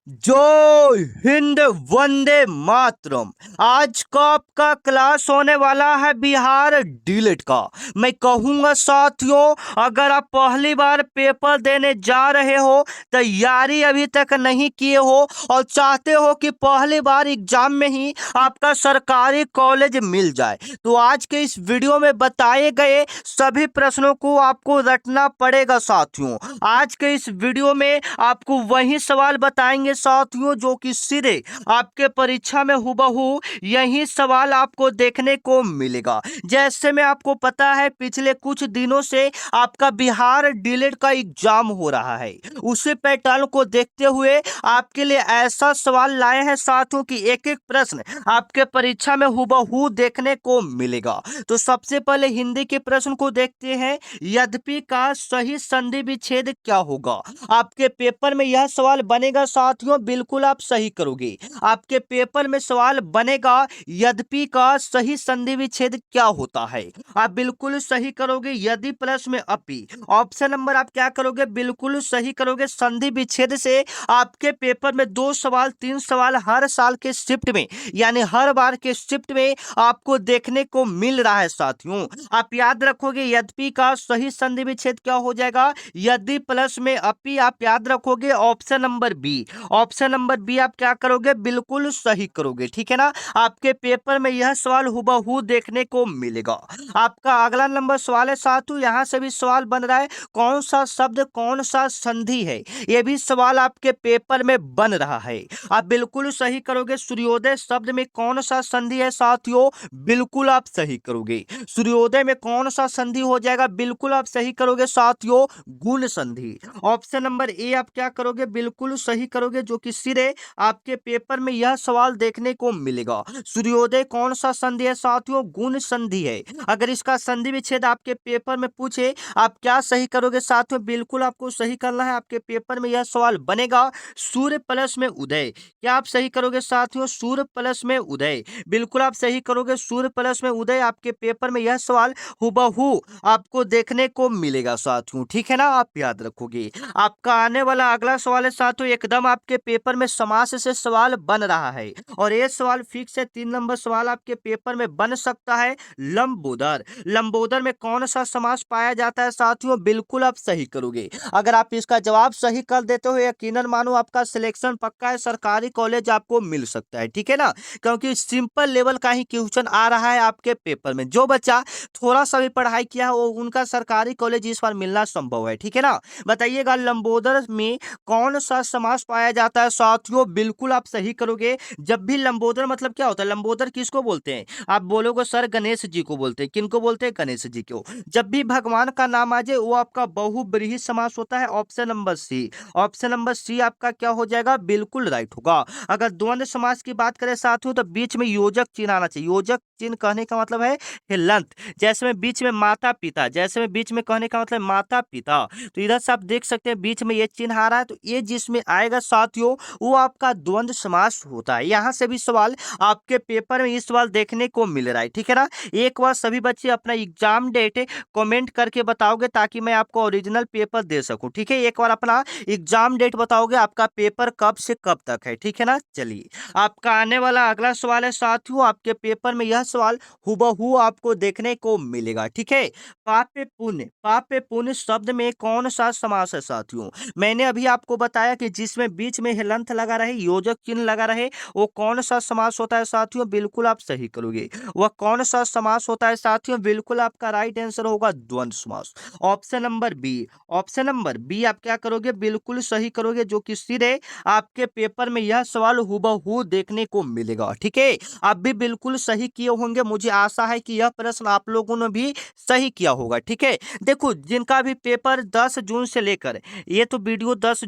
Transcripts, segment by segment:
जय हिंद, वंदे मातरम। आज का आपका क्लास होने वाला है बिहार डीलिट का। मैं कहूंगा साथियों, अगर आप पहली बार पेपर देने जा रहे हो, तैयारी अभी तक नहीं किए हो और चाहते हो कि पहली बार एग्जाम में ही आपका सरकारी कॉलेज मिल जाए, तो आज के इस वीडियो में बताए गए सभी प्रश्नों को आपको रटना पड़ेगा साथियों। आज के इस वीडियो में आपको वही सवाल बताएंगे साथियों जो कि सीधे आपके परीक्षा में हुबहू यही सवाल आपको देखने को मिलेगा। जैसे में आपको पता है, पिछले कुछ दिनों से आपका बिहार डीलिट का एग्जाम हो रहा है। उसी पैटर्न को देखते हुए आपके लिए ऐसा सवाल लाए हैं साथियों कि एक एक प्रश्न आपके परीक्षा में हुबहू देखने को मिलेगा। तो सबसे पहले हिंदी के प्रश्न को देखते हैं। यद्यपि का सही संधि विच्छेद क्या होगा? आपके पेपर में यह सवाल बनेगा साथियों, बिल्कुल आप सही करोगे। आपके पेपर में सवाल बनेगा, यद्यपि का सही संधि विच्छेद क्या होता है? आप बिल्कुल सही करोगे। यदि प्लस में अपी। ऑप्शन नंबर आप क्या करोगे? बिल्कुल सही करोगे। संधि विच्छेद से आपके पेपर में 2 सवाल 3 सवाल हर साल के शिफ्ट में, यानी हर बार के शिफ्ट में आपको देखने को मिल रहा है साथियों। आप याद रखोगे, यद्यपि का सही संधि विच्छेद क्या हो जाएगा? यदि प्लस में अपी। आप याद रखोगे option number B. Option number B आप क्या करोगे? बिल्कुल सही करोगे। ठीक है ना? आपके पेपर में यह सवाल हुबहू देखने को मिलेगा। आपका अगला नंबर सवाल है साथियों, यहां से भी सवाल बन रहा है, कौन सा शब्द कौन सा संधि है? यह भी सवाल आपके पेपर में बन रहा है। आप बिल्कुल सही करोगे। सूर्योदय शब्द में कौन सा संधि है साथियों? बिल्कुल आप सही करोगे। सूर्योदय में कौन सा संधि हो जाएगा? बिल्कुल आप सही करोगे साथियों, गुण संधि। ऑप्शन नंबर ए आप क्या करोगे? बिल्कुल सही करोगे, जो कि सीधे आपके पेपर में यह सवाल देखने को मिलेगा। सूर्योदय कौन सा संधि है साथियों? गुण संधि है। अगर इसका संधि विच्छेद आपके पेपर में पूछे, आप क्या सही करोगे साथियों? बिल्कुल आपको सही करना है। आपके पेपर में यह सवाल बनेगा, सूर्य प्लस में उदय। क्या आप सही करोगे साथियों? सूर्य प्लस में उदय। बिल्कुल आप सही करोगे। सूर्य प्लस में उदय आपके पेपर में यह सवाल हुबहू आपको देखने को मिलेगा साथियों। ठीक है ना? आप याद रखोगे। आपका आने वाला अगला सवाल है साथियों, एकदम आपके पेपर में समास से सवाल बन रहा है और ये सवाल फिक्स है। 3 नंबर सवाल आपके पेपर में बन सकता है। लंबोदर। लंबोदर में कौन सा समास पाया जाता है साथियों? बिल्कुल आप सही करोगे। अगर आप इसका जवाब सही कर देते हो, यकीनन मानो आपका सिलेक्शन पक्का है, सरकारी कॉलेज आपको मिल सकता है। ठीक है ना? क्योंकि सिंपल लेवल का ही क्वेश्चन आ रहा है आपके पेपर में। जो बच्चा थोड़ा सा भी पढ़ाई किया है, वो उनका सरकारी कॉलेज इस बार मिलना संभव है। ठीक है ना? बताइएगा, लंबोदर में कौन सा समास पाया जाता है साथियों? बिल्कुल आप सही करोगे। जब भी लंबोदर मतलब क्या होता है? लंबोदर किसको बोलते हैं? आप बोलोगे सर गणेश जी को बोलते हैं। किनको बोलते हैं? गणेश जी को। जब भी भगवान का नाम आ जाए, वो आपका बहुब्रीहि समास होता है। Option number C. Option number C आपका क्या हो जाएगा? बिल्कुल राइट होगा। अगर द्वंद्व समास की बात करें साथियों, तो बीच में योजक चिन्ह आना चाहिए। योजक चिन्ह कहने का मतलब है हिलंत। जैसे में बीच में माता पिता, जैसे में बीच में कहने का मतलब माता पिता, तो इधर से आप देख सकते हैं बीच में ये चिन्ह आ रहा है, तो ये जिसमें आएगा साथियों, वो आपका द्वंद्व समास होता है। यहां से भी सवाल आपके पेपर में इस सवाल देखने को मिल रहा है। ठीक है ना? एक बार सभी बच्चे अपना एग्जाम डेट कमेंट करके बताओगे, ताकि मैं आपको ओरिजिनल पेपर दे सकूं। ठीक है? एक बार अपना एग्जाम डेट बताओगे, आपका पेपर कब से कब तक है। ठीक है ना? चलिए, आपका आने वाला अगला सवाल है साथियों, आपके पेपर में यह सवाल हुबहू आपको देखने को मिलेगा। ठीक है? पाप्य पुण्य। पाप्य पुण्य शब्द में कौन सा समास है साथियों? मैंने अभी आपको बताया कि जिसमें बीच में हिलंत लगा रहे, योजक चिन्ह लगा रहे, वो कौन सा समास होता है साथियों? बिल्कुल आप सही करोगे। वह कौन सा समास होता है साथियों? बिल्कुल आपका राइट आंसर होगा द्वंद्व समास। Option number B. Option number B आप क्या करोगे? बिल्कुल सही करोगे, जो कि सीधे आपके पेपर में यह सवाल हुबहू देखने को मिलेगा। ठीक है? आप भी बिल्कुल सही किए होंगे। मुझे आशा है कि यह प्रश्न आप लोगों ने भी सही किया होगा। ठीक है? देखो, जिनका भी पेपर 10 जून से लेकर, ये तो वीडियो 10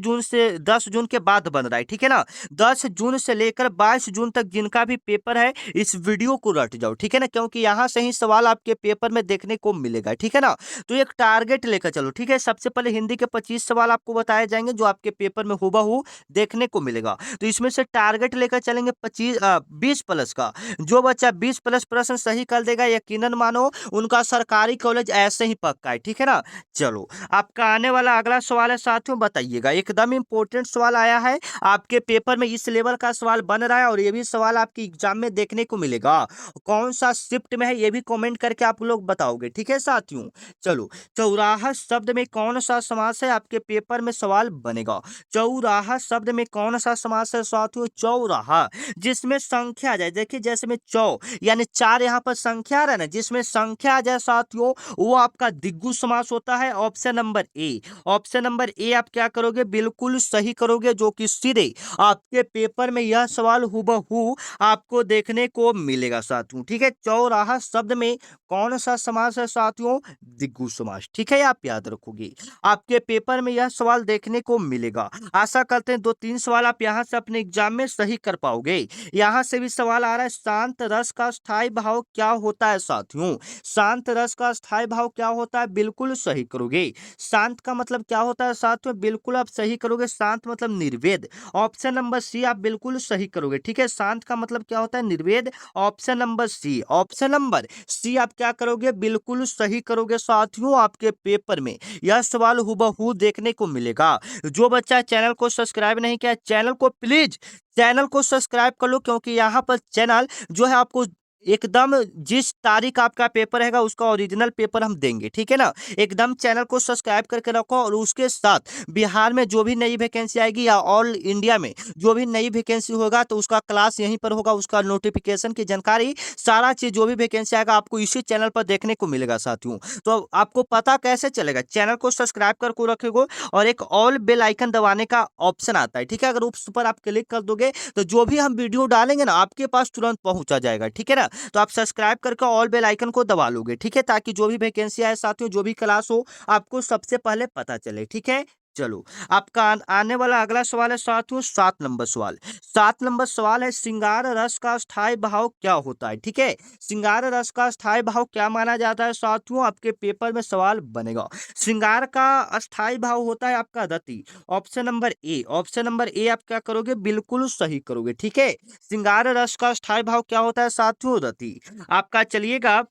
जून के बाद बन रहा है। ठीक है ना? 10 जून से लेकर 22 जून तक जिनका भी पेपर है, इस वीडियो को रट जाओ। ठीक है ना? क्योंकि यहां से ही सवाल आपके पेपर में देखने को मिलेगा। ठीक है ना? तो एक टारगेट लेकर चलो। ठीक है? सबसे पहले हिंदी के 25 सवाल आपको बताए जाएंगे, जो आपके पेपर में हुबहू देखने को मिलेगा। तो इसमें से टारगेट लेकर चलेंगे 20 प्लस का। जो बच्चा 20 प्लस प्रश्न सही कर देगा, यकीनन मानो उनका सरकारी कॉलेज ऐसे ही पक्का है। ठीक है ना? चलो, आपका आने वाला अगला सवाल है साथियों, बताइएगा, एकदम इंपॉर्टेंट सवाल आया है आपके पेपर में इस लेवल का सवाल बन रहा है और ये भी सवाल आपके एग्जाम में देखने को मिलेगा। कौन सा शिफ्ट में है ये भी कमेंट करके आप लोग बताओगे, ठीक है साथियों। चलो, चौराहा शब्द में कौन सा समास है आपके पेपर में सवाल बनेगा। चौराहा शब्द में कौन सा समास है साथियों, चौराहा जिसमें संख्या आ जाए, देखिए जैसे में चौ यानी चार यहाँ पर संख्या आ रहा है ना, जिसमें संख्या आ जाए साथियों वो आपका द्विगु समास होता है। Option number A, option number A आप क्या करोगे, बिल्कुल सही करोगे, जो कि सीधे आपके पेपर में यह सवाल हूबहू आपको देखने को मिलेगा साथियों, ठीक है। चौराहा शब्द में कौन सा समास है साथियों, द्विगु समास, ठीक है, आप याद रखोगे। आपके पेपर में यह सवाल देखने को मिलेगा। आशा करते हैं 2-3 सवाल आप यहां से अपने एग्जाम में सही कर पाओगे। यहां से भी सवाल आ रहा है, शांत रस का स्थायी भाव क्या होता है साथियों। शांत रस का स्थायी भाव क्या होता है, बिल्कुल सही करोगे। शांत का मतलब क्या होता है साथियों, बिल्कुल आप सही करोगे, शांत मतलब निर्वेद। ऑप्शन नंबर सी आप बिल्कुल सही करोगे, ठीक है। शांत का मतलब क्या होता है, निर्वेद। Option number C, option number C आप क्या करोगे, बिल्कुल सही करोगे साथियों। आपके पेपर में यह सवाल हूबहू देखने को मिलेगा। जो बच्चा चैनल को सब्सक्राइब नहीं किया, चैनल को प्लीज चैनल को सब्सक्राइब कर लो, क्योंकि यहाँ पर चैनल जो है आपको एकदम जिस तारीख आपका पेपर रहेगा उसका ओरिजिनल पेपर हम देंगे, ठीक है ना। एकदम चैनल को सब्सक्राइब करके रखो और उसके साथ बिहार में जो भी नई वैकेंसी आएगी या ऑल इंडिया में जो भी नई वैकेंसी होगा तो उसका क्लास यहीं पर होगा, उसका नोटिफिकेशन की जानकारी सारा चीज जो भी वैकेंसी आएगा आपको इसी चैनल पर देखने को मिलेगा साथियों। तो आपको पता कैसे चलेगा, चैनल को सब्सक्राइब करके रखोगे और एक ऑल बेल आइकन दबाने का ऑप्शन आता है, ठीक है। अगर उस पर आप क्लिक कर दोगे तो जो भी हम वीडियो डालेंगे ना आपके पास तुरंत पहुंचा जाएगा, ठीक है ना। तो आप सब्सक्राइब करके ऑल बेल आइकन को दबा लोगे, ठीक है, ताकि जो भी वैकेंसी आए साथियों, जो भी क्लास हो आपको सबसे पहले पता चले, ठीक है। चलो, आपका आने वाला अगला सवाल है साथियों 7 नंबर सवाल। 7 नंबर सवाल है, श्रृंगार रस का स्थायी भाव क्या होता है, ठीक है। श्रृंगार रस का स्थायी भाव क्या माना जाता है साथियों, आपके पेपर में सवाल बनेगा। श्रृंगार का अस्थायी भाव होता है आपका रति। Option number A, option number A आप क्या करोगे, बिल्कुल सही करोगे, ठीक है। श्रृंगार रस का स्थायी भाव क्या होता है साथियों, रति। आपका चलिएगा,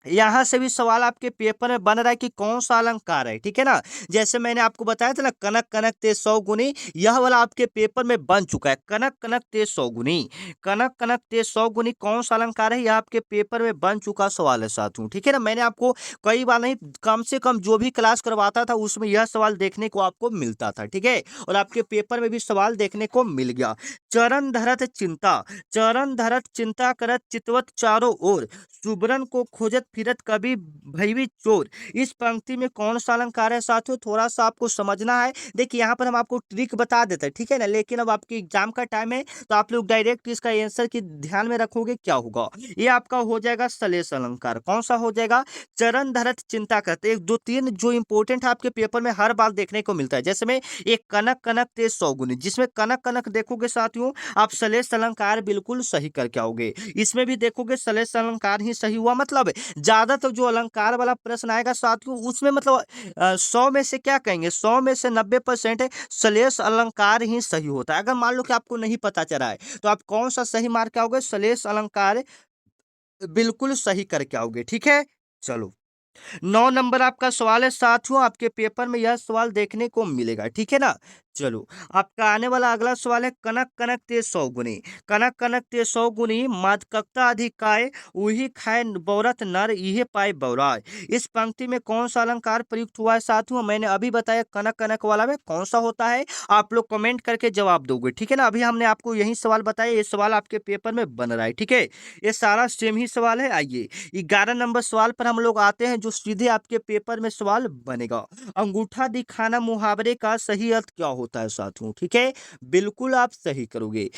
यहां से भी सवाल आपके पेपर में बन रहा है कि कौन सा अलंकार है, ठीक है ना। जैसे मैंने आपको बताया था ना, कनक कनक ते 100 गुनी, यह वाला आपके पेपर में बन चुका है। कनक कनक ते 100 गुनी, कनक कनक ते 100 गुनी कौन सा अलंकार है, यह आपके पेपर में बन चुका सवाल है साथियों, ठीक है ना। मैंने आपको कई बार नहीं, कम से कम जो भी क्लास करवाता था उसमें यह सवाल देखने को आपको मिलता था, ठीक है। और आपके पेपर में भी सवाल देखने को मिल गया। चरण धरत चिंता, चरण धरत चिंता करत चितवत चारों ओर, सुबरन को खोजत फिरत कभी भईवी चोर। इस पंक्ति में कौन सा अलंकार है साथियों, थोड़ा सा आपको समझना है। देखिए यहाँ पर हम आपको ट्रिक बता देते हैं, ठीक है ना, लेकिन अब आपके एग्जाम का टाइम है तो आप लोग डायरेक्ट इसका आंसर की ध्यान में रखोगे, क्या होगा। ये आपका हो जाएगा सलेस अलंकार। कौन सा हो जाएगा, चरण धरत चिंता करते। एक दो तीन जो इंपॉर्टेंट है आपके पेपर में हर बार देखने को मिलता है, जैसे में एक कनक कनक तेज सौगुनी, जिसमें कनक कनक देखोगे साथियों आप सलेस अलंकार बिल्कुल सही करके आओगे। इसमें भी देखोगे सलेस अलंकार ही सही हुआ, मतलब ज्यादातर जो अलंकार वाला प्रश्न आएगा साथियों उसमें मतलब 100 में से क्या कहेंगे, 100 में से 90% सलेस अलंकार ही सही होता है। अगर मान लो कि आपको नहीं पता चला है तो आप कौन सा सही मार्क आओगे, सलेस अलंकार बिल्कुल सही करके आओगे, ठीक है। चलो, 9 नंबर आपका सवाल है साथियों, आपके पेपर में यह सवाल देखने को मिलेगा, ठीक है ना। चलो, आपका आने वाला अगला सवाल है, कनक कनक ते 100 गुनी, कनक कनक ते 100 गुनी मादकता अधिकाय उही खाए बौरत नर इहे पाए बौराय। इस पंक्ति में कौन सा अलंकार प्रयुक्त हुआ है साथियों, मैंने अभी बताया कनक कनक वाला में कौन सा होता है, आप लोग कमेंट करके जवाब दोगे, ठीक है ना। अभी हमने आपको यही सवाल बताया, ये सवाल आपके पेपर में बन रहा है, ठीक है। ये सारा सेम ही सवाल है। आइए 11 नंबर सवाल पर हम लोग आते हैं, जो सीधे आपके पेपर में सवाल बनेगा। अंगूठा दिखाना मुहावरे का सही अर्थ क्या होता है साथियों, ठीक है, बिल्कुल आप सही करोगे।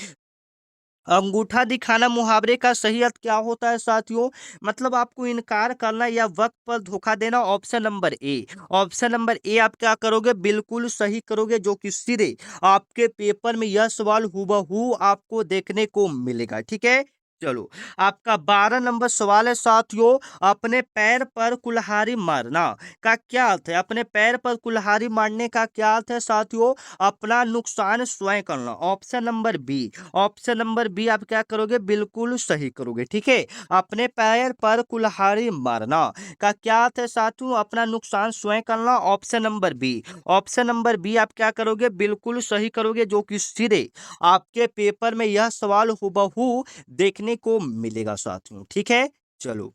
अंगूठा दिखाना मुहावरे का सही अर्थ क्या होता है साथियों, मतलब आपको इनकार करना या वक्त पर धोखा देना। Option number A, option number A आप क्या करोगे, बिल्कुल सही करोगे, जो कि सीधे आपके पेपर में यह सवाल हूबहू आपको देखने को मिलेगा, ठीक है। चलो, आपका 12 नंबर सवाल है साथियों, अपने पैर पर कुल्हाड़ी मारना का क्या अर्थ है? अपने पैर पर कुल्हाड़ी मारने का क्या अर्थ है साथियों? अपना नुकसान स्वयं करना। Option number B, option number B आप क्या करोगे? बिल्कुल सही करोगे, ठीक है। अपने पैर पर कुल्हाड़ी मारना का क्या अर्थ है साथियों? अपना नुकसान स्वयं करना। Option number B, option number B आप क्या करोगे? बिल्कुल सही करोगे, जो कि सीधे आपके पेपर में यह सवाल हुबहू देखने को मिलेगा साथियों, ठीक है। चलो,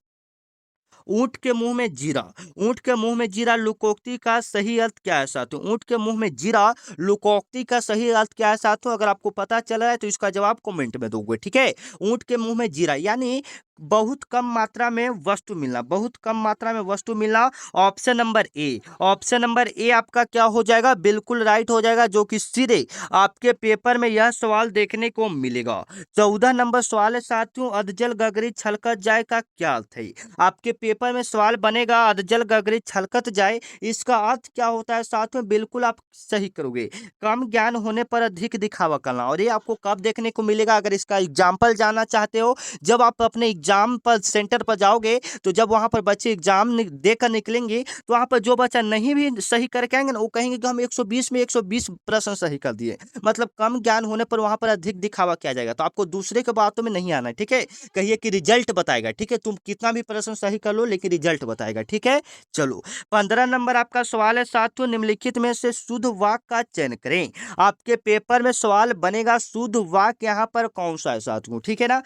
ऊंट के मुंह में जीरा, ऊंट के मुंह में जीरा लुकोक्ति का सही अर्थ क्या है साथियों? ऊंट के मुंह में जीरा लुकोक्ति का सही अर्थ क्या है साथियों? अगर आपको पता चला है तो इसका जवाब कमेंट में दोगे, ठीक है। ऊंट के मुंह में जीरा यानी बहुत कम मात्रा में वस्तु मिलना, बहुत कम मात्रा में वस्तु मिलना। Option number A, option number ए आपका क्या हो जाएगा? बिल्कुल राइट हो जाएगा, जो कि सीधे आपके पेपर में यह सवाल देखने को मिलेगा। 14 नंबर सवाल है साथियों, अधजल गगरी छलकत जाए का क्या अर्थ है? आपके पेपर में सवाल बनेगा, अधजल गगरी छलकत जाए, इसका अर्थ क्या होता है साथियों? बिल्कुल आप सही करोगे, कम ज्ञान होने पर अधिक दिखावा करना। और ये आपको कब देखने को मिलेगा? अगर इसका एग्जाम्पल जानना चाहते हो, जब आप अपने एग्जाम पर सेंटर पर जाओगे, तो जब वहां पर बच्चे एग्जाम देकर निकलेंगे, तो वहां पर जो बच्चा नहीं भी सही करके आएंगे ना, वो कहेंगे कि हम 120 में 120 प्रश्न सही कर दिए। मतलब कम ज्ञान होने पर वहां पर अधिक दिखावा किया जाएगा। तो आपको दूसरे के बातों में नहीं आना है, ठीक है। कहिए कि रिजल्ट बताएगा, ठीक है। तुम कितना भी प्रश्न सही कर लो, लेकिन रिजल्ट बताएगा, ठीक है। चलो, 15 नंबर आपका सवाल है साथियों, निम्नलिखित में से शुद्ध वाक्य का चयन करें। आपके पेपर में सवाल बनेगा, शुद्ध वाक्य यहाँ पर कौन सा है साथियों, ठीक है ना।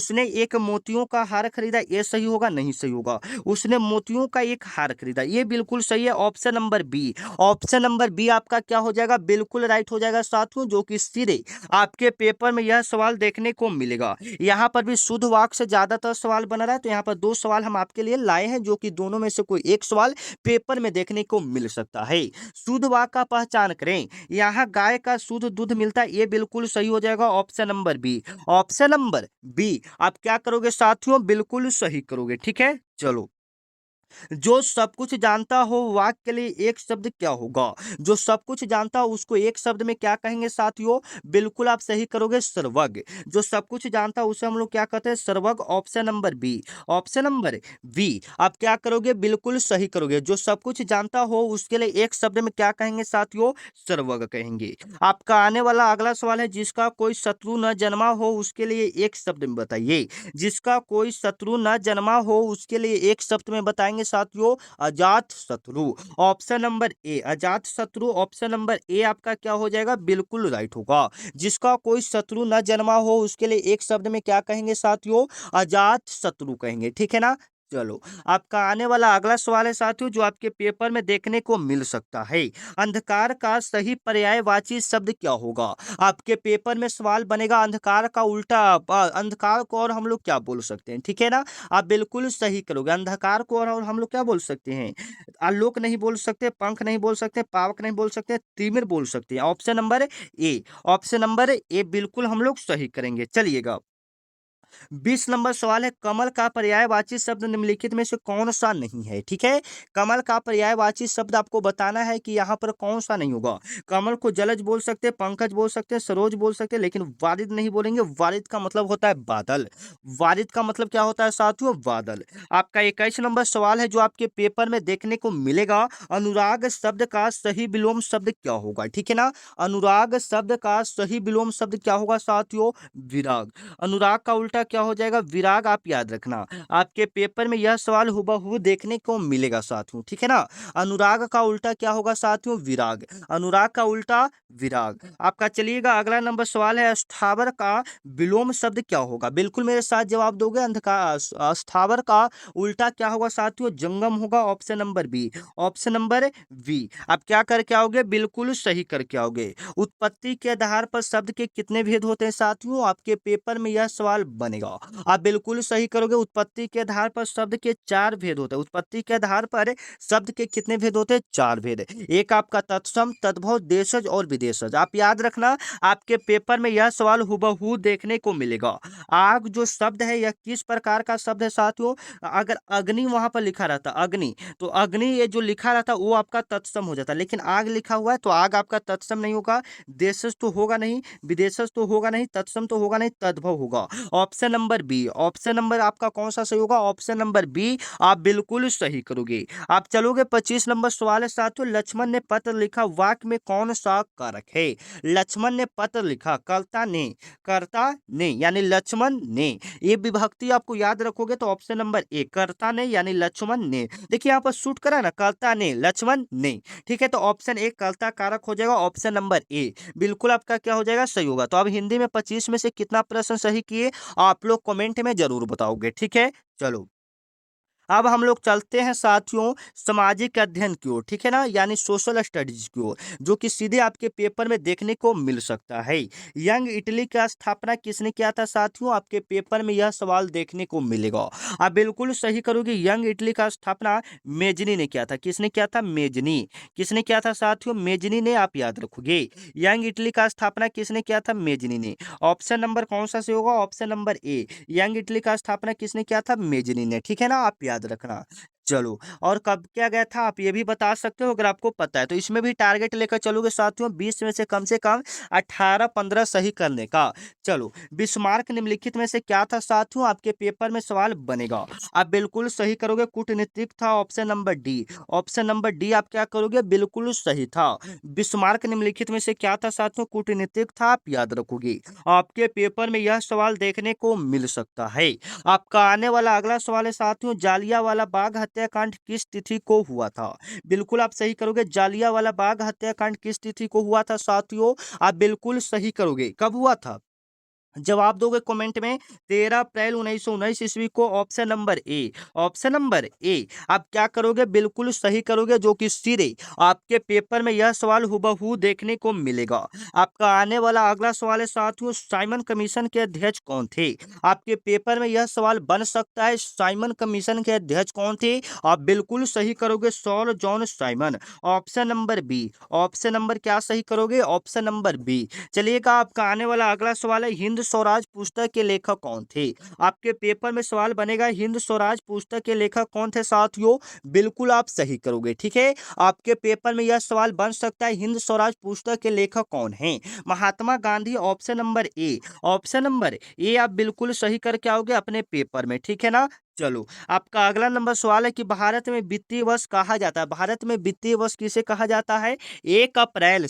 उसने एक मोतियों का हार खरीदा, ये सही होगा? नहीं सही होगा। उसने मोतियों का एक हार खरीदा, ये बिल्कुल सही है। Option number B, option number B आपका क्या हो जाएगा? बिल्कुल राइट हो जाएगा साथियों, जो कि सीधे आपके पेपर में यह सवाल देखने को मिलेगा। यहाँ पर भी शुद्ध वाक्य से ज्यादातर सवाल बना रहा है, तो यहाँ पर दो सवाल हम आपके लिए लाए हैं, जो कि दोनों में से कोई एक सवाल पेपर में देखने को मिल सकता है। शुद्ध वाक्य का पहचान करें, यहाँ गाय का शुद्ध दूध मिलता है, ये बिल्कुल सही हो जाएगा। Option number B, option number B आप क्या करोगे साथियों? बिल्कुल सही करोगे, ठीक है। चलो, जो सब कुछ जानता हो वाक्य के लिए एक शब्द क्या होगा? जो सब कुछ जानता हो उसको एक शब्द में क्या कहेंगे साथियों? बिल्कुल आप सही करोगे, सर्वज्ञ। जो सब कुछ जानता हो उसे हम लोग क्या कहते हैं? सर्वज्ञ। Option number B, option number B आप क्या करोगे? बिल्कुल सही करोगे। जो सब कुछ जानता हो उसके लिए एक शब्द में क्या कहेंगे साथियों? सर्वज्ञ कहेंगे। आपका आने वाला अगला सवाल है, जिसका कोई शत्रु न जन्मा हो उसके लिए एक शब्द में बताइए। जिसका कोई शत्रु न जन्मा हो उसके लिए एक शब्द में बताएंगे साथियों, अजात शत्रु। ऑप्शन नंबर ए, अजात शत्रु। ऑप्शन नंबर ए आपका क्या हो जाएगा? बिल्कुल राइट होगा। जिसका कोई शत्रु न जन्मा हो उसके लिए एक शब्द में क्या कहेंगे साथियों? अजात शत्रु कहेंगे, ठीक है ना। चलो, आपका आने वाला अगला सवाल है साथियों, जो आपके पेपर में देखने को मिल सकता है। अंधकार का सही पर्यायवाची शब्द क्या होगा? आपके पेपर में सवाल बनेगा, अंधकार का उल्टा अंधकार को और हम लोग क्या बोल सकते हैं, ठीक है ना। आप बिल्कुल सही करोगे। अंधकार को और हम लोग क्या बोल सकते हैं? आलोक नहीं बोल सकते, पंख नहीं बोल सकते, पावक नहीं बोल सकते, तिमिर बोल सकते हैं। Option number A, option number ए बिल्कुल हम लोग सही करेंगे। चलिएगा, 20 नंबर सवाल है, कमल का पर्यायवाची शब्द निम्नलिखित में से कौन सा नहीं है? ठीक है, कमल का पर्यायवाची शब्द आपको बताना है कि यहाँ पर कौन सा नहीं होगा। कमल को जलज बोल सकते, पंकज बोल सकते, सरोज बोल सकते, लेकिन वारिद नहीं बोलेंगे। वारिद का मतलब होता है बादल। वारिद का मतलब क्या होता है साथियों? बादल। आपका 21 नंबर सवाल है, जो आपके पेपर में देखने को मिलेगा, अनुराग शब्द का सही विलोम शब्द क्या होगा? ठीक है ना, अनुराग शब्द का सही विलोम शब्द क्या होगा साथियों? विराग। अनुराग का उल्टा क्या हो जाएगा? विराग। आप याद रखना, आपके पेपर में यह सवाल हुबहू देखने को मिलेगा साथियों, ठीक है ना। अनुराग का उल्टा क्या होगा साथियों? विराग। अनुराग का उल्टा विराग। आपका चलिएगा अगला नंबर सवाल है, अस्थावर का विलोम शब्द क्या होगा? बिल्कुल मेरे साथ जवाब दोगे। अंधकार अस्थावर का उल्टा क्या होगा साथियों? जंगम होगा। Option number B, option number B आप क्या करके आओगे? बिल्कुल सही करके आओगे। उत्पत्ति के आधार पर शब्द के कितने भेद होते हैं साथियों? आपके पेपर में यह सवाल बनेगा। आप बिल्कुल सही करोगे। उत्पत्ति के आधार पर शब्द के 4 भेद होते हैं। उत्पत्ति के आधार पर शब्द के कितने भेद होते हैं? 4 भेद। एक आपका तत्सम, तद्भव, देशज और विदेशज। आप याद रखना, आपके पेपर में यह सवाल हूबहू देखने को मिलेगा। आग जो शब्द है यह किस प्रकार का शब्द है साथियों? अगर अग्नि वहां पर लिखा रहता, अग्नि, तो अग्नि ये जो लिखा रहता वो आपका तत्सम हो जाता, लेकिन आग लिखा हुआ है तो आग आपका तत्सम नहीं होगा। देशज तो होगा नहीं, विदेशज तो होगा नहीं, तत्सम तो होगा नहीं, तद्भव होगा। Option number B, option number आपका कौन सा सही होगा? ऑप्शन नंबर बी आप बिल्कुल सही करोगे। आप चलोगे 25 नंबर सवाल है साथियों, लक्ष्मण ने पत्र लिखा, वाक्य में कौन सा कारक है? लक्ष्मण ने पत्र लिखा, कर्ता ने यानी लक्ष्मण ने। ये विभक्ति आपको याद रखोगे तो ऑप्शन नंबर ए, कर्ता ने यानी लक्ष्मण ने। देखिए यहाँ पर शूट करा ना, कर्ता ने, लक्ष्मण ने। ठीक है, तो ऑप्शन ए कर्ता कारक हो जाएगा, ऑप्शन नंबर ए बिल्कुल आपका क्या हो जाएगा? सही होगा। तो अब हिंदी में 25 में से कितना प्रश्न सही किए आप लोग कमेंट में जरूर बताओगे। ठीक है, चलो अब हम लोग चलते हैं साथियों सामाजिक अध्ययन की ओर, ठीक है ना, यानी सोशल स्टडीज की ओर, जो कि सीधे आपके पेपर में देखने को मिल सकता है। यंग इटली का स्थापना किसने किया था साथियों? आपके पेपर में यह सवाल देखने को मिलेगा। आप बिल्कुल सही करोगे। यंग इटली का स्थापना मेजनी ने किया था। किसने किया था? मेजनी। किसने किया था साथियों? मेजनी ने। आप याद रखोगे, यंग इटली का स्थापना किसने किया था? मेजनी ने। ऑप्शन नंबर कौन सा से होगा? ऑप्शन नंबर ए, यंग इटली का स्थापना किसने किया था? मेजनी ने। ठीक है ना, आप याद रखना। चलो, और कब किया गया था आप ये भी बता सकते हो अगर आपको पता है तो। इसमें भी टारगेट लेकर चलोगे साथियों 20 में से कम 18-15 सही करने का। चलो, बिस्मार्क निम्नलिखित में से क्या था साथियों? आपके पेपर में सवाल बनेगा, आप बिल्कुल सही करोगे। कूटनीतिक था, option number D. Option number D आप क्या करोगे? बिल्कुल सही था। बिस्मार्क निम्नलिखित में से क्या था साथियों? कूटनीतिक था। आप याद रखोगे, आपके पेपर में यह सवाल देखने को मिल सकता है। आपका आने वाला अगला सवाल है साथियों, जालियांवाला बाग हत्याकांड किस तिथि को हुआ था? बिल्कुल आप सही करोगे। जालियांवाला बाग हत्याकांड किस तिथि को हुआ था साथियों? आप बिल्कुल सही करोगे। कब हुआ था? जवाब दोगे कमेंट में। 13 अप्रैल 1919 ईस्वी को, option number A. Option number A आप क्या करोगे? बिल्कुल सही करोगे, जो कि सीधे आपके पेपर में यह सवाल हुबहू देखने को मिलेगा। आपका आने वाला अगला सवाल है साथियों, साइमन कमीशन के अध्यक्ष कौन थे? आपके पेपर में यह सवाल बन सकता है, साइमन कमीशन के अध्यक्ष कौन थे? आप बिल्कुल सही करोगे, Saul John Simon. Option number B. Option number क्या सही करोगे? Option number B. चलिएगा, आपका आने वाला अगला सवाल है, हिंद स्वराज पुस्तक के लेखक कौन थे? आपके पेपर में सवाल बनेगा, हिंद स्वराज पुस्तक के लेखक कौन थे साथियों? बिल्कुल आप सही करोगे। ठीक है, आपके पेपर में यह सवाल बन सकता है, हिंद स्वराज पुस्तक के लेखक कौन हैं? Mahatma Gandhi. Option number A. Option number A आप बिल्कुल सही करके आओगे अपने पेपर में। ठीक है ना, चलो, आपका अगला नंबर सवाल है कि भारत में वित्तीय वर्ष कहा जाता है। भारत में वित्तीय वर्ष किसे कहा जाता है? 1 अप्रैल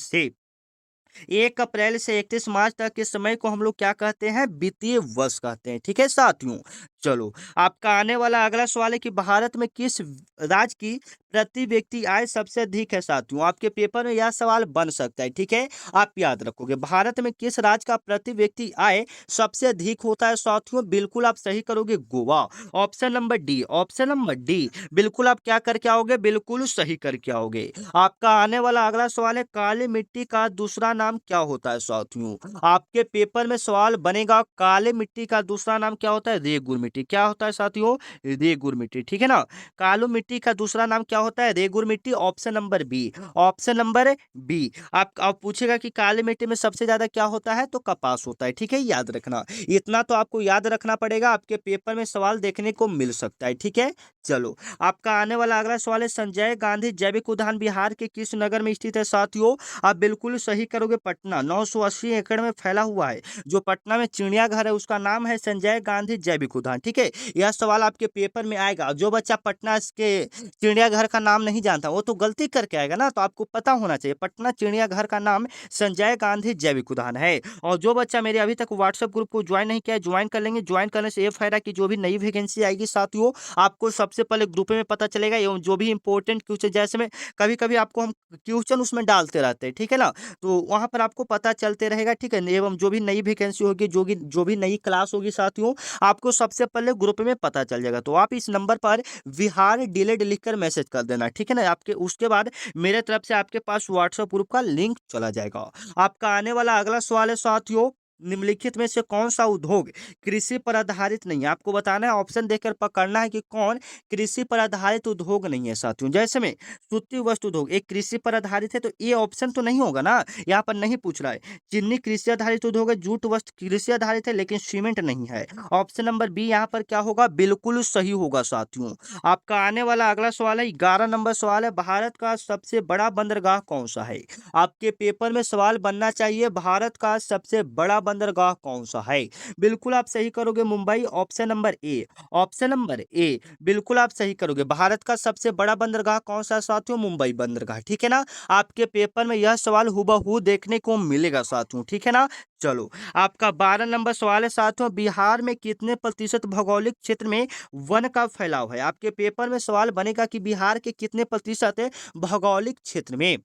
से 31 मार्च तक के समय को हम लोग क्या कहते हैं? वित्तीय वर्ष कहते हैं। ठीक है साथियों, चलो, आपका आने वाला अगला सवाल है कि भारत में किस राज्य की प्रति व्यक्ति आय सबसे अधिक है साथियों? आपके पेपर में यह सवाल बन सकता है। ठीक है, आप याद रखोगे, भारत में किस राज्य का प्रति व्यक्ति आय सबसे अधिक होता है साथियों? बिल्कुल आप सही करोगे, Goa. Option number D. Option number D बिल्कुल आप क्या करके आओगे? बिल्कुल सही करके आओगे। आपका आने वाला अगला सवाल है, काली मिट्टी का दूसरा नाम क्या होता है साथियों? आपके पेपर में सवाल बनेगा, काले मिट्टी का दूसरा नाम क्या होता है? रेगुर मिट्टी। क्या होता है साथियों? रेगुर मिट्टी। ठीक है ना, कालो मिट्टी का दूसरा नाम क्या होता है? रेगुर मिट्टी। Option number B. Option number B आप पूछेगा कि काली मिट्टी में सबसे ज्यादा क्या होता है, तो कपास होता है। ठीक है, याद रखना, इतना तो आपको याद रखना पड़ेगा, आपके पेपर में सवाल देखने को मिल सकता है। ठीक है, चलो, आपका आने वाला अगला सवाल है, संजय गांधी जैविक उद्यान बिहार के किस नगर में स्थित है साथियों? आप बिल्कुल सही करोगे, पटना। 980 एकड़ में फैला हुआ है, जो पटना में चिड़ियाघर है उसका नाम है संजय गांधी जैविक उद्यान। ठीक है, यह सवाल आपके पेपर में आएगा। जो बच्चा पटना के चिड़ियाघर का नाम नहीं जानता वो तो गलती करके आएगा ना, तो आपको पता होना चाहिए पटना चिड़ियाघर का नाम संजय गांधी जैविक उद्यान है। और जो बच्चा मेरे अभी तक व्हाट्सएप ग्रुप को ज्वाइन नहीं किया है, ज्वाइन कर लेंगे। ज्वाइन करने से ये फायदा कि जो भी नई वैकेंसी आएगी साथियों, आपको सबसे पहले ग्रुप में पता चलेगा, एवं जो भी इंपॉर्टेंट क्वेश्चन, जैसे में कभी कभी आपको हम क्वेश्चन उसमें डालते रहते हैं। ठीक है ना, तो वहां पर आपको पता चलते रहेगा। ठीक है, एवं जो भी नई वैकेंसी होगी, जो भी नई क्लास होगी साथियों, आपको सबसे पहले ग्रुप में पता चल जाएगा। तो आप इस नंबर पर बिहार डिलेड लिखकर मैसेज कर देना। ठीक है ना, आपके उसके बाद मेरे तरफ से आपके पास व्हाट्सएप ग्रुप का लिंक चला जाएगा। आपका आने वाला अगला सवाल है साथियों, निम्नलिखित में से कौन सा उद्योग कृषि पर आधारित नहीं है? आपको बताना है, ऑप्शन देकर पकड़ना है कि कौन कृषि पर आधारित उद्योग नहीं है साथियों। जैसे में सूती वस्त्र उद्योग एक कृषि पर आधारित है, तो ये ऑप्शन तो नहीं होगा ना, यहाँ पर नहीं पूछ रहा है। चीनी कृषि आधारित उद्योग है, जूट वस्त्र कृषि आधारित है, लेकिन सीमेंट नहीं है। ऑप्शन नंबर बी यहाँ पर क्या होगा, बिल्कुल सही होगा साथियों। आपका आने वाला अगला सवाल है, 11 नंबर सवाल है, भारत का सबसे बड़ा बंदरगाह कौन सा है? आपके पेपर में सवाल बनना चाहिए, भारत का सबसे बड़ा बंदरगाह कौन सा है? बिल्कुल आप सही करोगे, Mumbai. Option number A, option number ए, बिल्कुल आप सही करोगे। भारत का सबसे बड़ा बंदरगाह कौन सा है साथियों? मुंबई बंदरगाह, ठीक है ना। आपके पेपर में यह सवाल हुबहू देखने को मिलेगा साथियों, ठीक है ना। चलो, आपका 12 नंबर सवाल है साथियों, बिहार में कितने प्रतिशत भौगोलिक क्षेत्र में वन का फैलाव है? आपके पेपर में सवाल बनेगा कि बिहार के कितने प्रतिशत भौगोलिक क्षेत्र में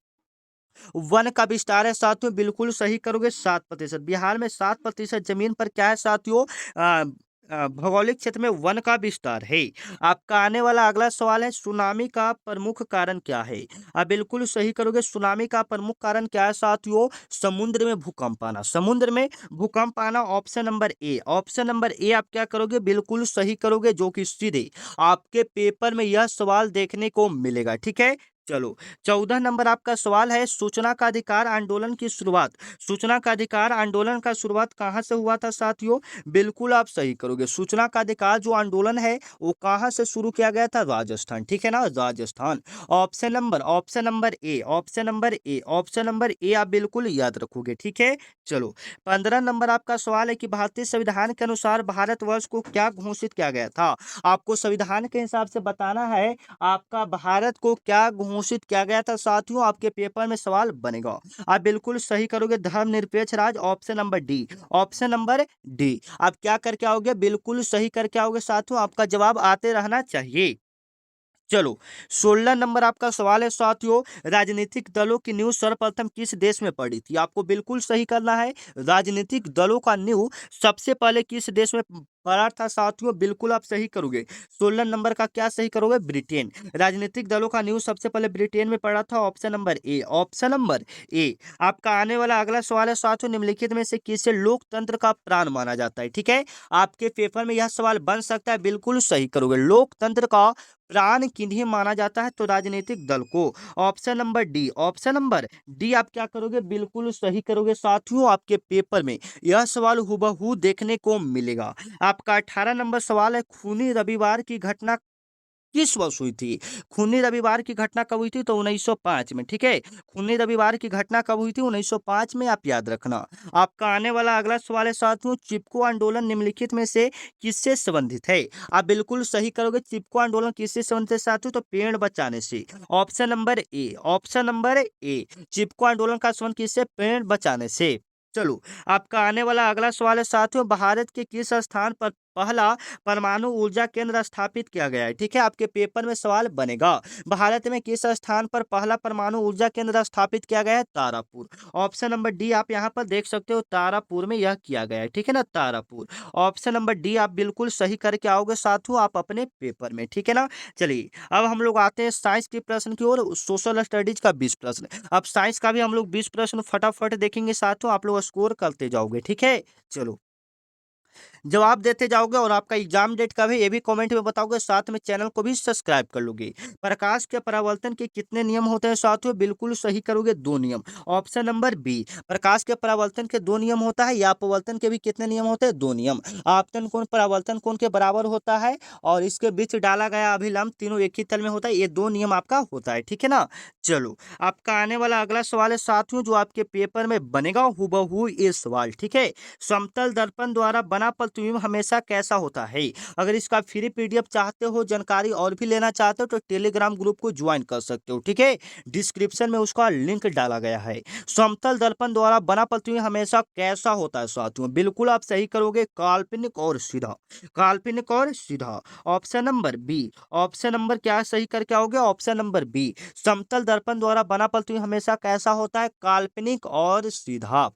वन का विस्तार है साथियों। बिल्कुल सही करोगे, 7%। बिहार में 7% जमीन पर क्या है साथियों, भौगोलिक क्षेत्र में वन का विस्तार है। आपका आने वाला अगला सवाल है, सुनामी का प्रमुख कारण क्या है? आप बिल्कुल सही करोगे, सुनामी का प्रमुख कारण क्या है साथियों? समुद्र में भूकंप आना, समुद्र में भूकंप आना। Option number A, option number A आप क्या करोगे, बिल्कुल सही करोगे, जो कि सीधे आपके पेपर में यह सवाल देखने को मिलेगा, ठीक है। चलो, 14 नंबर आपका सवाल है, सूचना का अधिकार आंदोलन की शुरुआत, सूचना का अधिकार आंदोलन का शुरुआत कहाँ से हुआ था साथियों? बिल्कुल आप सही करोगे, सूचना का अधिकार जो आंदोलन है वो कहाँ से शुरू किया गया था? राजस्थान, ठीक है ना, Rajasthan. Option number A, option number A, option number A आप बिल्कुल याद रखोगे, ठीक है। चलो, 15 नंबर आपका सवाल है कि भारतीय संविधान के अनुसार भारतवर्ष को क्या घोषित किया गया था? आपको संविधान के हिसाब से बताना है, आपका भारत को क्या घोषित किया गया था साथियों। आपके पेपर में सवाल बनेगा, आप बिल्कुल सही करोगे, धर्मनिरपेक्ष राज्य। Option number D, option number D आप क्या करके आओगे, बिल्कुल सही करके आओगे साथियों। आपका जवाब आते रहना चाहिए। चलो, 16 नंबर आपका सवाल है साथियों, राजनीतिक दलों की नींव सर्वप्रथम किस देश में पड़ी थी? आपको बिल्कुल सही करना है, राजनीतिक दलों का नींव सबसे पहले किस देश में पड़ा था साथियों? बिल्कुल आप सही करोगे, 16 नंबर का क्या सही करोगे, ब्रिटेन। राजनीतिक दलों का नींव सबसे पहले ब्रिटेन में पड़ा था। Option number A, option number ए। आपका आने वाला अगला सवाल है साथियों, निम्नलिखित में से किसे लोकतंत्र का प्राण माना जाता है? ठीक है, आपके पेपर में यह सवाल बन सकता है, बिल्कुल सही करोगे, लोकतंत्र का प्राण किन्हें माना जाता है? तो राजनीतिक दल को। Option number D, option number D आप क्या करोगे, बिल्कुल सही करोगे साथियों। आपके पेपर में यह सवाल हुबहू देखने को मिलेगा। आपका 18 नंबर सवाल है, खूनी रविवार की घटना किस वर्ष हुई थी? खूनी रविवार की घटना कब हुई थी? तो 1905 में, ठीक है। खूनी रविवार की घटना कब हुई थी? 1905 में, आप याद रखना। आपका आने वाला अगला सवाल है साथियों, चिपको आंदोलन निम्नलिखित में से किससे संबंधित है? आप बिल्कुल सही करोगे, चिपको आंदोलन किससे संबंधित है साथियों? तो पेड़ बचाने से। Option number A, option number A, Chipko आंदोलन का संबंध किससे? पेड़ बचाने से। चलो, आपका आने वाला अगला सवाल है साथियों, भारत के किस स्थान पर पहला परमाणु ऊर्जा केंद्र स्थापित किया गया है? ठीक है, आपके पेपर में सवाल बनेगा, भारत में किस स्थान पर पहला परमाणु ऊर्जा केंद्र स्थापित किया गया है? तारापुर। ऑप्शन नंबर डी आप यहाँ पर देख सकते हो, तारापुर में यह किया गया है, ठीक है ना, तारापुर। ऑप्शन नंबर डी आप बिल्कुल सही करके आओगे साथियों, आप अपने पेपर में, ठीक है ना। चलिए, अब हम लोग आते हैं साइंस के प्रश्न की ओर, सोशल स्टडीज का 20 प्रश्न। अब साइंस का भी हम लोग 20 प्रश्न फटाफट देखेंगे साथियों, आप लोग स्कोर करते जाओगे, ठीक है। चलो, जवाब देते जाओगे और आपका एग्जाम डेट कब है ये भी कमेंट में बताओगे, साथ में चैनल को भी सब्सक्राइब कर लोगे। प्रकाश के परावर्तन के कितने नियम होते हैं साथियों? बिल्कुल सही करोगे, 2 नियम। ऑप्शन नंबर बी, प्रकाश के परावर्तन के 2 नियम होता है, या अपवर्तन के भी कितने नियम होते हैं? 2 नियम। आपतन कोण परावर्तन कोण के बराबर होता है और इसके बीच डाला गया अभिलंब तीनों एक ही तल में होता है, ये 2 नियम आपका होता है, ठीक है ना। चलो, आपका आने वाला अगला सवाल है साथियों, जो आपके पेपर में बनेगा हुबहू ये सवाल, ठीक है। समतल दर्पण द्वारा बना प्रतिबिंब हमेशा कैसा होता है? अगर इसका फ्री पीडीएफ चाहते हो, जानकारी और भी लेना चाहते हो, तो टेलीग्राम ग्रुप को ज्वाइन कर सकते हो, ठीक है। डिस्क्रिप्शन में उसका लिंक डाला गया है। समतल दर्पण द्वारा बना प्रतिबिंब हमेशा कैसा होता है साथियों? बिल्कुल आप सही करोगे, काल्पनिक और सीधा, काल्पनिक और सीधा। Option number B, option number क्या सही करके आओगे? ऑप्शन नंबर बी, समतल दर्पण द्वारा बना प्रतिबिंब हमेशा कैसा होता है? काल्पनिक और सीधा,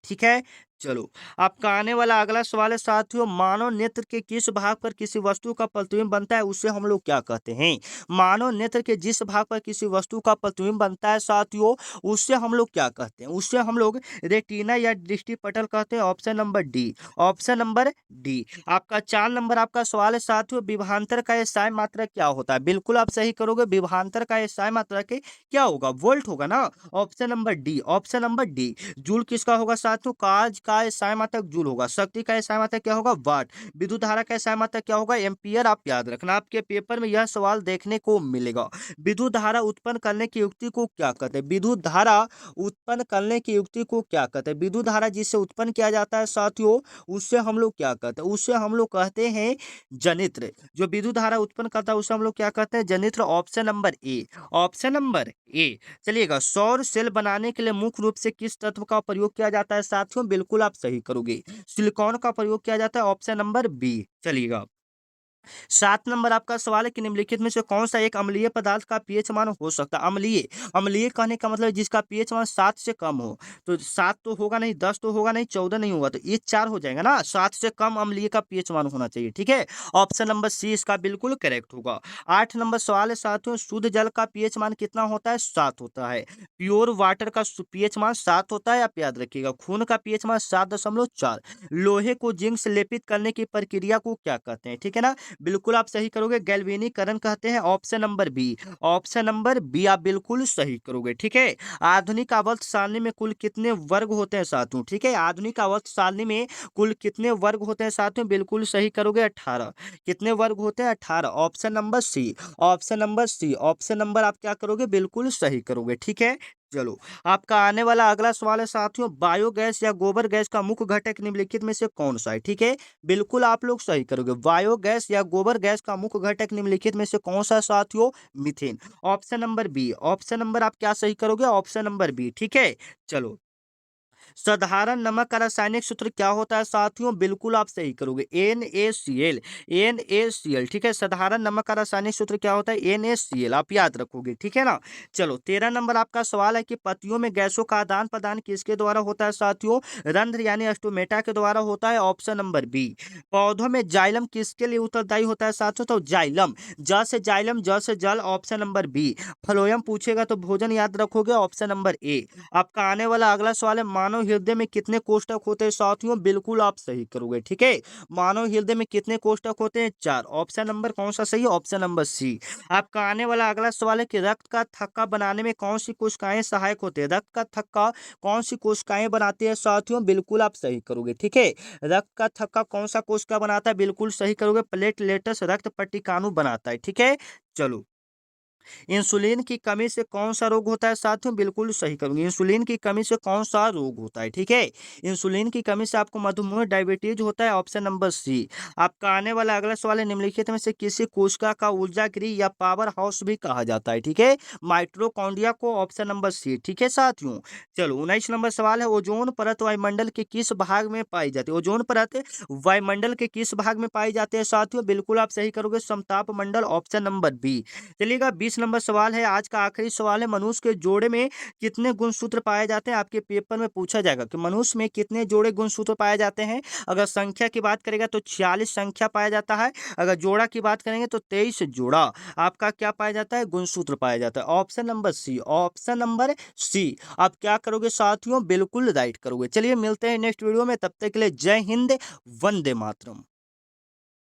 ठीक है। चलो, आपका आने वाला अगला सवाल है साथियों, मानव नेत्र के किस भाग पर किसी वस्तु का प्रतिबिंब बनता है उसे हम लोग क्या कहते हैं? मानव नेत्र के जिस भाग पर किसी वस्तु का प्रतिबिंब बनता है साथियों, उससे हम लोग क्या कहते हैं? उससे हम लोग रेटिना या दृष्टि पटल कहते हैं। Option number D, option number D. आपका 4 नंबर आपका सवाल है साथियों, विभवांतर का एसआई मात्रक क्या होता है? बिल्कुल आप सही करोगे, विभवांतर का एसआई मात्रक क्या होगा? वोल्ट होगा ना। Option number D, option number D. Joule किसका होगा साथियों? काज का एसआई मात्रक जूल होगा। शक्ति का एसआई मात्रक क्या होगा? वाट। विद्युत धारा का एसआई मात्रक क्या होगा? एम्पियर। आप याद रखना, आपके पेपर में यह सवाल देखने को मिलेगा। विद्युत धारा उत्पन्न करने की युक्ति को क्या कहते हैं? विद्युत धारा उत्पन्न करने की युक्ति को क्या कहते हैं? विद्युत धारा जिससे उत्पन्न किया जाता है साथियों, उससे हम लोग क्या कहते हैं? उससे हम लोग कहते हैं जनित्र। जो विद्युत धारा उत्पन्न करता है उसे हम लोग क्या कहते हैं? जनित्र। Option number A, option number A. चलिएगा, सौर सेल बनाने के लिए मुख्य रूप से किस तत्व का प्रयोग किया जाता है साथियों? बिल्कुल आप सही करोगे, सिलिकॉन का प्रयोग किया जाता है। Option number B. चलिएगा, 7 नंबर आपका सवाल है कि निम्नलिखित में से कौन सा एक अम्लीय पदार्थ का पीएच मान हो सकता है? अम्लीय, अम्लीय कहने का मतलब जिसका पीएच मान 7 से कम हो। तो 7 तो होगा नहीं, 10 तो होगा नहीं, 14 नहीं होगा, तो ये 4 हो जाएगा ना। 7 से कम अम्लीय का पीएच मान होना चाहिए, ठीक है। ऑप्शन नंबर सी इसका बिल्कुल करेक्ट होगा। 8 नंबर सवाल है साथियों, शुद्ध जल का पीएच मान कितना होता है? 7 होता है। प्योर वाटर का पीएच मान 7 होता है, आप याद रखिएगा। खून का पीएच मान 7.4। लोहे को जिंक से लेपित करने की प्रक्रिया को क्या कहते हैं? ठीक है ना, बिल्कुल आप सही करोगे, गैल्वेनीकरण कहते हैं। Option number B, option number B आप बिल्कुल सही करोगे, ठीक है। आधुनिक आवर्त सारणी में कुल कितने वर्ग होते हैं साथियों? ठीक है, आधुनिक आवर्त सारणी में कुल कितने वर्ग होते हैं साथियों? बिल्कुल सही करोगे, 18। कितने वर्ग होते हैं? 18। Option number C, option number C. Option number आप क्या करोगे? बिल्कुल सही करोगे, ठीक है। चलो, आपका आने वाला अगला सवाल है साथियों, बायोगैस या गोबर गैस का मुख्य घटक निम्नलिखित में से कौन सा है? ठीक है, बिल्कुल आप लोग सही करोगे। बायोगैस या गोबर गैस का मुख्य घटक निम्नलिखित में से कौन सा साथियों? Methane. Option number B, option number आप क्या सही करोगे? ऑप्शन नंबर बी, ठीक है। चलो, साधारण नमक का रासायनिक सूत्र क्या होता है साथियों? बिल्कुल आप सही करोगे, NaCl, NaCl, ठीक है। साधारण नमक का रासायनिक सूत्र क्या होता है? NaCl, आप याद रखोगे, ठीक है ना। चलो, 13 नंबर आपका सवाल है कि पत्तियों में गैसों का आदान प्रदान किसके द्वारा होता है साथियों? रंध्र यानी स्टोमेटा के द्वारा होता है। Option number B. पौधों में जाइलम किसके लिए उत्तरदायी होता है साथियों? तो जाइलम, ज से जाइलम, ज से जल। Option number B. फ्लोएम पूछेगा तो भोजन याद रखोगे। ऑप्शन नंबर ए। आपका आने वाला अगला सवाल है, मानव हृदय में कितने कोष्ठक होते हैं साथियों? बिल्कुल आप सही करोगे, ठीक है। मानव हृदय में कितने कोष्ठक होते हैं? 4। ऑप्शन नंबर कौन सा सही है? Option number C. आपका आने वाला अगला सवाल है कि रक्त का थक्का बनाने में कौन सी कोशिकाएं सहायक होते हैं? रक्त का थक्का कौन सी कोशिकाएं बनाती है साथियों? बिल्कुल आप सही करोगे, ठीक है। रक्त का थक्का कौन सा कोशिका बनाता है? बिल्कुल सही करोगे, प्लेटलेटस रक्त पट्टिकाणु बनाता है, ठीक है। चलो, इंसुलिन की कमी से कौन सा रोग होता है साथियों? बिल्कुल सही करूंगी, इंसुलिन की कमी से कौन सा रोग होता है? ठीक है, इंसुलिन की कमी से आपको मधुमेह, डायबिटीज होता है। Option number C. आपका आने वाला अगला सवाल है, निम्नलिखित में से किसी कोशिका का ऊर्जा गृह या पावर हाउस भी कहा जाता है? ठीक है, माइट्रोकॉन्ड्रिया को। ऑप्शन नंबर सी, ठीक है साथियों। चलो, 19 नंबर सवाल है, ओजोन परत वायुमंडल के किस भाग में पाई जाती है? ओजोन परत वायुमंडल के किस भाग में पाई जाती है साथियों? बिल्कुल आप सही करोगे, समताप मंडल। Option number B. चलिएगा, 20 नंबर सवाल है, आज का आखिरी सवाल है, मनुष्य के जोड़े में कितने गुणसूत्र पाए जाते हैं? आपके पेपर में पूछा जाएगा कि मनुष्य में कितने जोड़े गुणसूत्र पाए जाते हैं। अगर संख्या की बात करेगा तो 46 संख्या पाया जाता है। अगर जोड़ा की बात करेंगे तो 23 जोड़ा आपका क्या पाया जाता है? गुणसूत्र पाया जाता है। Option number C, option number C. आप क्या करोगे साथियों? बिल्कुल राइट करोगे। चलिए, मिलते हैं नेक्स्ट वीडियो में, तब तक के लिए जय हिंद, वंदे मातरम।